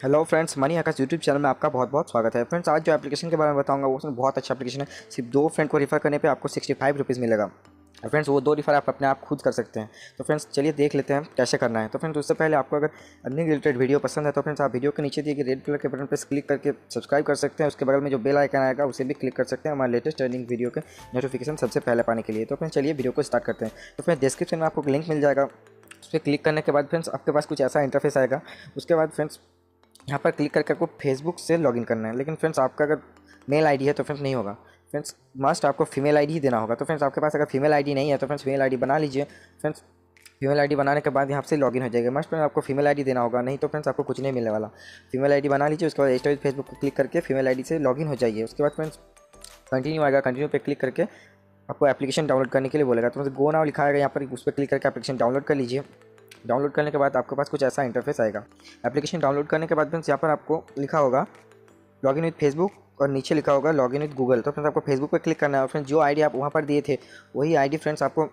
Hello friends, money hackers YouTube channel में आपका बहुत बहुत स्वागत है। फ्रेंड्स, आज जो एप्लीकेशन के बारे में बताऊंगा वो उसमें बहुत अच्छा एप्लीकेशन है। सिर्फ 2 फ्रेंड को रिफ़र करने पे आपको 65 रुपीज़ मिलेगा। और फ्रेंड्स, वो 2 रिफ़र आप अपने आप खुद कर सकते हैं। तो फ्रेंड्स, चलिए देख लेते हैं कैसे करना है। तो फ्रेंड्स, उससे पहले आपको अगर अर्निंग रिलेटेड वीडियो पसंद है तो फ्रेंड्स आप वीडियो के नीचे दिए गए रेड कलर के बटन पर क्लिक करके सब्सक्राइब कर सकते हैं। उसके बगल में जो बेल आइकन आएगा उसे भी क्लिक कर सकते हैं हमारे लेटेस्ट अर्निंग वीडियो के नोटिफिकेशन सबसे पहले पाने के लिए। तो फ्रेंड्स, चलिए वीडियो को स्टार्ट करते हैं। तो फ्रेंड्स, डिस्क्रिप्शन में आपको लिंक मिल जाएगा। उस पर क्लिक करने के बाद फ्रेंड्स आपके पास कुछ ऐसा इंटरफेस आएगा। उसके बाद फ्रेंड्स यहाँ पर क्लिक करके आपको फेसबुक से लॉगिन करना है। लेकिन फ्रेंड्स, आपका अगर मेल आईडी है तो फ्रेंड्स नहीं होगा। फ्रेंड्स, मस्ट आपको फीमेल आईडी ही देना होगा। तो फ्रेंड्स, आपके पास अगर फीमेल आईडी नहीं है तो फ्रेंड्स फीमेल आईडी बना लीजिए। फ्रेंड्स, फीमेल आईडी बनाने के बाद यहाँ से लॉगिन हो जाएगा। मस्ट फ्रेंड्स आपको फीमेल आईडी देना होगा, नहीं तो फ्रेंड्स आपको कुछ नहीं मिलने वाला। फीमेल आईडी बना लीजिए। उसके बाद स्टोरेज फेसबुक पर क्लिक करके फीमेल आईडी से लॉगिन हो जाइए। उसके बाद फ्रेंड्स कंटिन्यू आएगा। कंटिन्यू पे क्लिक करके आपको एप्लीकेशन डाउनलोड करने के लिए बोलेगा। तो गो नाउ लिखा आएगा यहाँ पर, उस पर क्लिक करके एप्लीकेशन डाउनलोड कर लीजिए। डाउनलोड करने के बाद आपके पास कुछ ऐसा इंटरफेस आएगा। एप्लीकेशन डाउनलोड करने के बाद फ्रेंड्स यहाँ पर आपको लिखा होगा लॉगिन विद फेसबुक और नीचे लिखा होगा लॉगिन विद गूगल। तो फ्रेंड्स आपको फेसबुक पर क्लिक करना है और फ्रेंड्स जो आईडी आप वहाँ पर दिए थे वही आईडी फ्रेंड्स आपको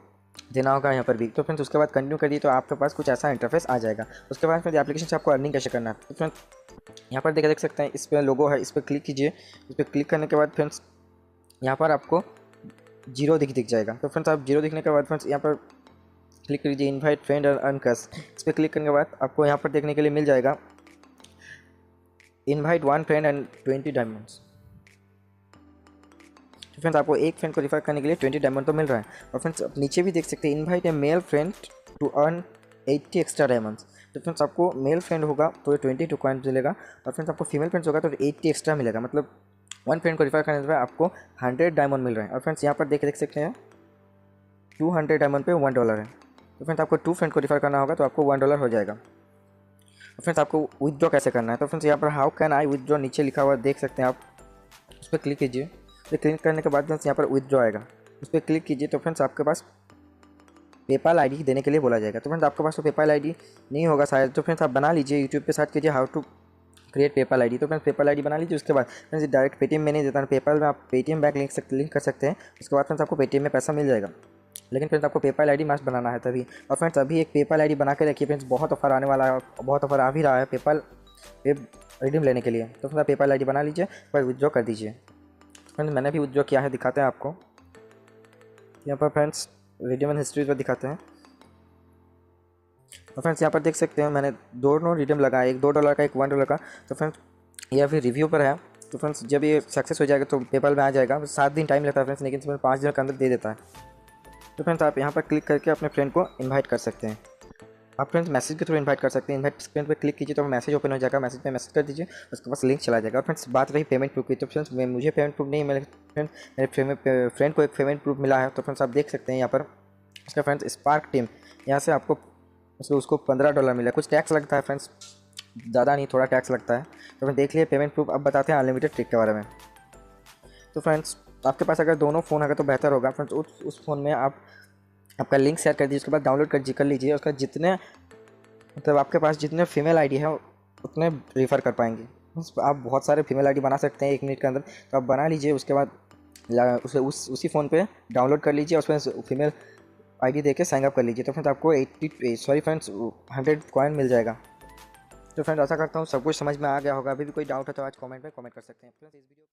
देना होगा यहाँ पर भी। तो फ्रेंड्स उसके बाद कंटिन्यू करिए तो आपके पास कुछ ऐसा इंटरफेस आ जाएगा। उसके बाद फ्रेंड्स एप्लीकेशन से आपको अर्निंग कैसे करना है। तो फ्रेंड्स यहाँ पर देख सकते हैं, इस पर लोगो है, इस पर क्लिक कीजिए। इस पर क्लिक करने के बाद फ्रेंड्स यहाँ पर आपको जीरो दिख जाएगा। तो फ्रेंड्स आप जीरो दिखने के बाद फ्रेंड्स यहाँ पर क्लिक कीजिए इनवाइट फ्रेंड और अर्न कैश। इस पर क्लिक करने के बाद आपको यहाँ पर देखने के लिए मिल जाएगा इनवाइट 1 फ्रेंड एंड 20 डायमंड्स। तो फ्रेंड्स आपको एक फ्रेंड को रिफर करने के लिए 20 डायमंड तो मिल रहा है। और फ्रेंड्स आप नीचे भी देख सकते हैं invite a male friend to earn 80 extra diamonds. तो फ्रेंड्स आपको मेल फ्रेंड होगा तो 22 कॉइन्स मिलेगा और फ्रेंड्स आपको फीमेल फ्रेंड्स होगा तो 80 एक्स्ट्रा मिलेगा। मतलब 1 फ्रेंड को रिफर करने पर आपको 100 डायमंड मिल रहे हैं। और फ्रेंड्स यहाँ पर देख सकते हैं 200 डायमंड पे $1 है। तो फ्रेंड्स आपको 2 फ्रेंड को रिफर करना होगा तो आपको $1 हो जाएगा। तो फ्रेंड्स आपको विथड्रॉ कैसे करना है। तो फ्रेंड्स यहाँ पर हाउ कैन आई विथड्रॉ नीचे लिखा हुआ देख सकते हैं आप, उस पर क्लिक कीजिए। तो क्लिक करने के बाद फ्रेंड्स यहाँ पर विथड्रॉ आएगा, उस पर क्लिक कीजिए। तो फ्रेंड्स आपके पास पेपाल आईडी देने के लिए बोला जाएगा। तो फ्रेंड्स आपके पास तो पेपाल आईडी नहीं होगा शायद, तो फ्रेंड्स आप बना लीजिए। यूट्यूब पे सर्च कीजिए how to create PayPal ID. तो फ्रेंड्स पेपाल आईडी बना लीजिए। उसके बाद फ्रेंड्स डायरेक्ट पेटीएम में नहीं देता है, पेपाल में आप पेटीएम बैंक लिंक कर सकते हैं। उसके बाद फ्रेंड्स आपको पेटीएम में पैसा मिल जाएगा। लेकिन फ्रेंड्स आपको पेपाल आईडी मस्ट बनाना है तभी। और फ्रेंड्स अभी एक पेपाल आईडी बना के रखिए। फ्रेंड्स बहुत ऑफर आने वाला है, बहुत ऑफर आ भी रहा है पेपाल पे रिडीम लेने के लिए। तो फ्रेंड्स पेपाल आईडी बना लीजिए, पर विथड्रॉ कर दीजिए। फ्रेंड्स मैंने भी विथड्रॉ किया है, दिखाते हैं आपको यहाँ पर। फ्रेंड्स रिडीम हिस्ट्री पर दिखाते हैं। तो फ्रेंड्स यहाँ पर देख सकते हैं मैंने दोनों रिडीम लगाया, एक $2 का, एक $1 का। तो फ्रेंड्स ये अभी रिव्यू पर है। तो फ्रेंड्स जब ये सक्सेस हो जाएगा तो पेपाल में आ जाएगा। 7 दिन टाइम लेता है फ्रेंड्स, लेकिन 5 दिन के अंदर दे देता है। तो फ्रेंड्स आप यहाँ पर क्लिक करके अपने फ्रेंड को इनवाइट कर सकते हैं। आप फ्रेंड्स मैसेज के थ्रू इनवाइट कर सकते हैं। इनवाइट स्क्रीन पर क्लिक कीजिए तो मैसेज ओपन हो जाएगा। मैसेज पे मैसेज कर दीजिए, उसके पास लिंक चला जाएगा। और फ्रेंड्स बात रही पेमेंट प्रूफ की, तो फ्रेंड्स मुझे पेमेंट प्रूफ नहीं मिला। फ्रेंड मेरे फ्रेंड को एक पेमेंट प्रूफ मिला है। तो फ्रेंड्स आप देख सकते हैं यहाँ पर उसका फ्रेंड्स स्पार्क टीम, यहाँ से आपको उसको $15 मिला। कुछ टैक्स लगता है फ्रेंड्स, ज़्यादा नहीं, थोड़ा टैक्स लगता है। तो फ्रेंड्स देख लिए पेमेंट प्रूफ। अब बताते हैं अनलिमिटेड ट्रिक के बारे में। तो फ्रेंड्स आपके पास अगर दोनों फ़ोन होगा तो बेहतर होगा। फ्रेंड्स उस फ़ोन में आप आपका लिंक शेयर कर दीजिए, उसके बाद डाउनलोड कर लीजिए। उसका जितने मतलब आपके पास जितने फीमेल आईडी है उतने रिफ़र कर पाएंगे। आप बहुत सारे फीमेल आईडी बना सकते हैं 1 मिनट के अंदर। तो आप बना लीजिए, उसके बाद उसी फ़ोन पे डाउनलोड कर लीजिए, उसमें फीमेल आईडी देके साइन अप कर लीजिए। तो फ्रेंड्स आपको 100 कॉइन मिल जाएगा। तो फ्रेंड्स आशा करता हूँ सब कुछ समझ में आ गया होगा। अभी भी कोई डाउट है तो आज कमेंट में कमेंट कर सकते हैं फ्रेंड्स। इस वीडियो